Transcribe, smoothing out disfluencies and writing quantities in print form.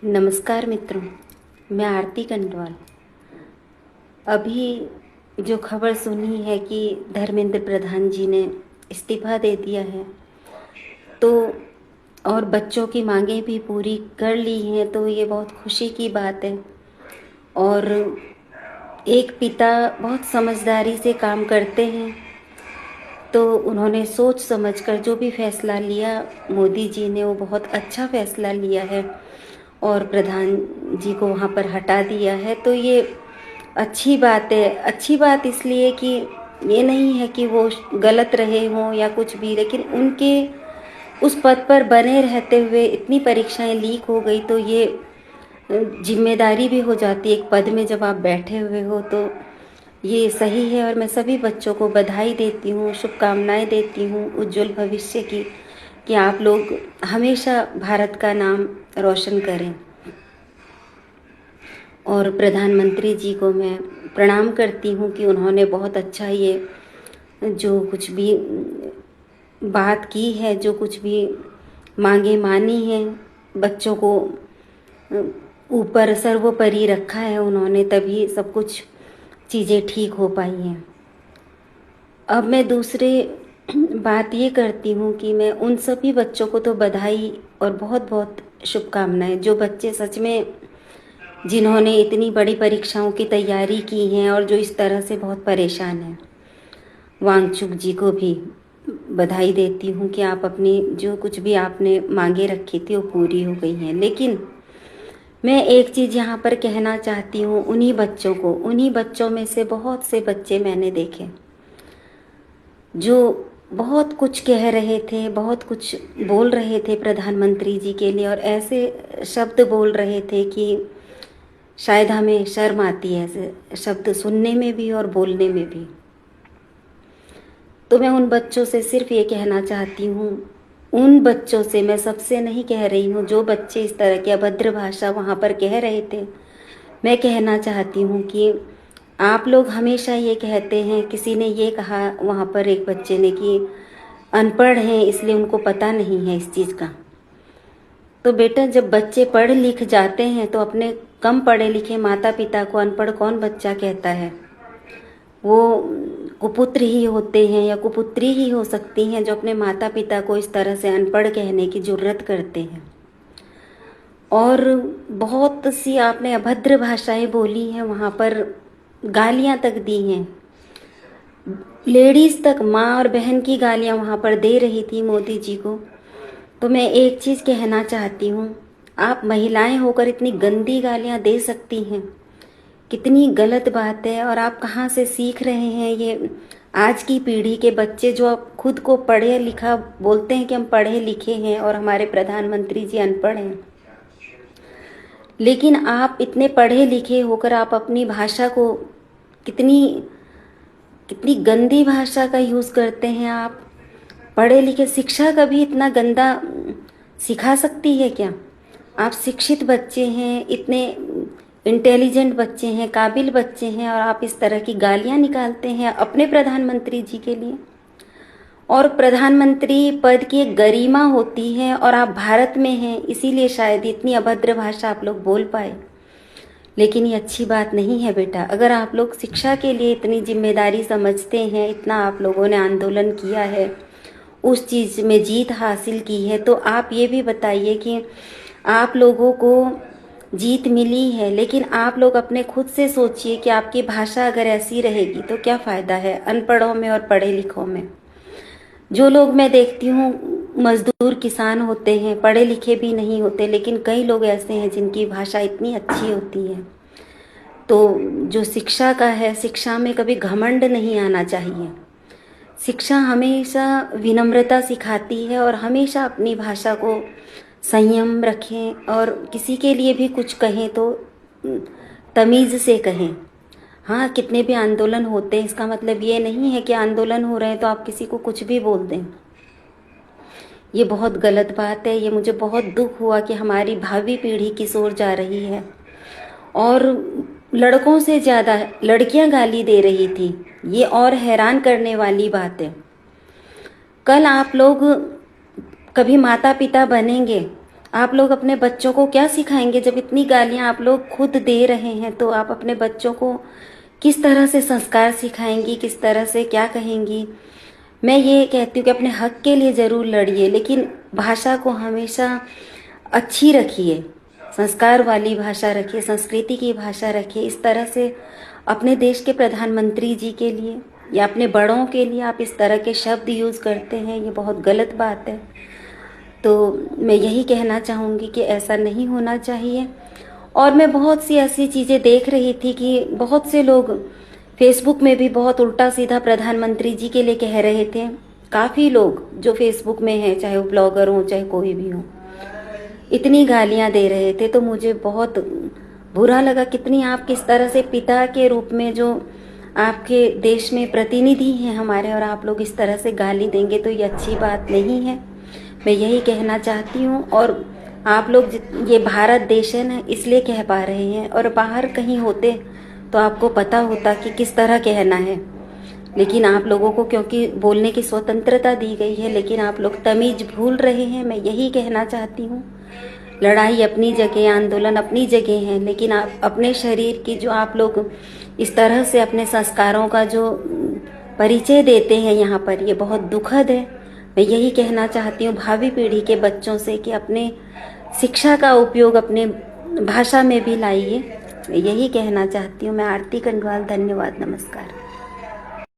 नमस्कार मित्रों, मैं आरती कंटवाल। अभी जो खबर सुनी है कि धर्मेंद्र प्रधान जी ने इस्तीफा दे दिया है, तो और बच्चों की मांगें भी पूरी कर ली हैं, तो ये बहुत खुशी की बात है। और एक पिता बहुत समझदारी से काम करते हैं, तो उन्होंने सोच समझकर जो भी फैसला लिया मोदी जी ने, वो बहुत अच्छा फैसला लिया है और प्रधान जी को वहाँ पर हटा दिया है। तो ये अच्छी बात है। अच्छी बात इसलिए कि ये नहीं है कि वो गलत रहे हों या कुछ भी, लेकिन उनके उस पद पर बने रहते हुए इतनी परीक्षाएं लीक हो गई, तो ये जिम्मेदारी भी हो जाती है। एक पद में जब आप बैठे हुए हो तो ये सही है। और मैं सभी बच्चों को बधाई देती हूँ, शुभकामनाएं देती हूँ उज्जवल भविष्य की, कि आप लोग हमेशा भारत का नाम रोशन करें। और प्रधानमंत्री जी को मैं प्रणाम करती हूँ कि उन्होंने बहुत अच्छा ये जो कुछ भी बात की है, जो कुछ भी मांगे मानी हैं, बच्चों को ऊपर सर्वोपरि रखा है उन्होंने, तभी सब कुछ चीज़ें ठीक हो पाई हैं। अब मैं दूसरे बात ये करती हूँ कि मैं उन सभी बच्चों को तो बधाई और बहुत बहुत शुभकामनाएं, जो बच्चे सच में जिन्होंने इतनी बड़ी परीक्षाओं की तैयारी की हैं और जो इस तरह से बहुत परेशान हैं। वांगचुक जी को भी बधाई देती हूँ कि आप अपनी जो कुछ भी आपने मांगे रखी थी वो पूरी हो गई हैं। लेकिन मैं एक चीज़ यहाँ पर कहना चाहती हूँ उन्हीं बच्चों को, उन्हीं बच्चों में से बहुत से बच्चे मैंने देखे जो बहुत कुछ कह रहे थे, बहुत कुछ बोल रहे थे प्रधानमंत्री जी के लिए, और ऐसे शब्द बोल रहे थे कि शायद हमें शर्म आती है ऐसे शब्द सुनने में भी और बोलने में भी। तो मैं उन बच्चों से सिर्फ ये कहना चाहती हूँ, उन बच्चों से, मैं सबसे नहीं कह रही हूँ, जो बच्चे इस तरह की अभद्र भाषा वहाँ पर कह रहे थे, मैं कहना चाहती हूँ कि आप लोग हमेशा ये कहते हैं, किसी ने ये कहा वहाँ पर एक बच्चे ने कि अनपढ़ हैं इसलिए उनको पता नहीं है इस चीज़ का। तो बेटा, जब बच्चे पढ़ लिख जाते हैं तो अपने कम पढ़े लिखे माता पिता को अनपढ़ कौन बच्चा कहता है? वो कुपुत्र ही होते हैं या कुपुत्री ही हो सकती हैं जो अपने माता पिता को इस तरह से अनपढ़ कहने की जुर्रत करते हैं। और बहुत सी आपने अभद्र भाषाएं बोली हैं, वहाँ पर गालियाँ तक दी हैं, लेडीज़ तक, माँ और बहन की गालियाँ वहाँ पर दे रही थी मोदी जी को। तो मैं एक चीज़ कहना चाहती हूँ, आप महिलाएं होकर इतनी गंदी गालियाँ दे सकती हैं, कितनी गलत बात है। और आप कहाँ से सीख रहे हैं? ये आज की पीढ़ी के बच्चे जो अब खुद को पढ़े लिखा बोलते हैं कि हम पढ़े लिखे हैं, और हमारे प्रधानमंत्री जी अनपढ़ हैं। लेकिन आप इतने पढ़े लिखे होकर आप अपनी भाषा को कितनी कितनी गंदी भाषा का यूज़ करते हैं। आप पढ़े लिखे, शिक्षा कभी इतना गंदा सिखा सकती है क्या? आप शिक्षित बच्चे हैं, इतने इंटेलिजेंट बच्चे हैं, काबिल बच्चे हैं, और आप इस तरह की गालियां निकालते हैं अपने प्रधानमंत्री जी के लिए। और प्रधानमंत्री पद की एक गरिमा होती है, और आप भारत में हैं, इसीलिए शायद इतनी अभद्र भाषा आप लोग बोल पाए। लेकिन ये अच्छी बात नहीं है बेटा। अगर आप लोग शिक्षा के लिए इतनी जिम्मेदारी समझते हैं, इतना आप लोगों ने आंदोलन किया है, उस चीज़ में जीत हासिल की है, तो आप ये भी बताइए कि आप लोगों को जीत मिली है, लेकिन आप लोग अपने खुद से सोचिए कि आपकी भाषा अगर ऐसी रहेगी तो क्या फ़ायदा है अनपढ़ों में और पढ़े लिखों में। जो लोग मैं देखती हूँ मजदूर किसान होते हैं, पढ़े लिखे भी नहीं होते, लेकिन कई लोग ऐसे हैं जिनकी भाषा इतनी अच्छी होती है। तो जो शिक्षा का है, शिक्षा में कभी घमंड नहीं आना चाहिए। शिक्षा हमेशा विनम्रता सिखाती है, और हमेशा अपनी भाषा को संयम रखें, और किसी के लिए भी कुछ कहें तो तमीज़ से कहें। हाँ, कितने भी आंदोलन होते हैं, इसका मतलब ये नहीं है कि आंदोलन हो रहे हैं तो आप किसी को कुछ भी बोल दें। ये बहुत गलत बात है। ये मुझे बहुत दुख हुआ कि हमारी भावी पीढ़ी किस ओर जा रही है, और लड़कों से ज़्यादा लड़कियां गाली दे रही थी। ये और हैरान करने वाली बात है। कल आप लोग कभी माता पिता बनेंगे आप लोग अपने बच्चों को क्या सिखाएंगे जब इतनी गालियां आप लोग खुद दे रहे हैं? तो आप अपने बच्चों को किस तरह से संस्कार सिखाएंगी, किस तरह से क्या कहेंगी? मैं ये कहती हूँ कि अपने हक के लिए ज़रूर लड़िए, लेकिन भाषा को हमेशा अच्छी रखिए, संस्कार वाली भाषा रखिए, संस्कृति की भाषा रखिए। इस तरह से अपने देश के प्रधानमंत्री जी के लिए या अपने बड़ों के लिए आप इस तरह के शब्द यूज़ करते हैं, ये बहुत गलत बात है। तो मैं यही कहना चाहूँगी कि ऐसा नहीं होना चाहिए। और मैं बहुत सी ऐसी चीज़ें देख रही थी कि बहुत से लोग फेसबुक में भी बहुत उल्टा सीधा प्रधानमंत्री जी के लिए कह रहे थे। काफ़ी लोग जो फेसबुक में हैं, चाहे वो ब्लॉगर हों चाहे कोई भी हो, इतनी गालियां दे रहे थे। तो मुझे बहुत बुरा लगा। कितनी आप किस तरह से पिता के रूप में जो आपके देश में प्रतिनिधि हैं हमारे, और आप लोग इस तरह से गाली देंगे तो ये अच्छी बात नहीं है। मैं यही कहना चाहती हूँ। और आप लोग ये भारत देश है ना, इसलिए कह पा रहे हैं, और बाहर कहीं होते तो आपको पता होता कि किस तरह कहना है। लेकिन आप लोगों को क्योंकि बोलने की स्वतंत्रता दी गई है, लेकिन आप लोग तमीज भूल रहे हैं। मैं यही कहना चाहती हूँ, लड़ाई अपनी जगह, आंदोलन अपनी जगह है, लेकिन आप अपने शरीर की जो आप लोग इस तरह से अपने संस्कारों का जो परिचय देते हैं यहाँ पर, ये बहुत दुखद है। मैं यही कहना चाहती हूँ भावी पीढ़ी के बच्चों से कि अपने शिक्षा का उपयोग अपने भाषा में भी लाइए। मैं यही कहना चाहती हूँ। मैं आरती कंडवाल, धन्यवाद, नमस्कार।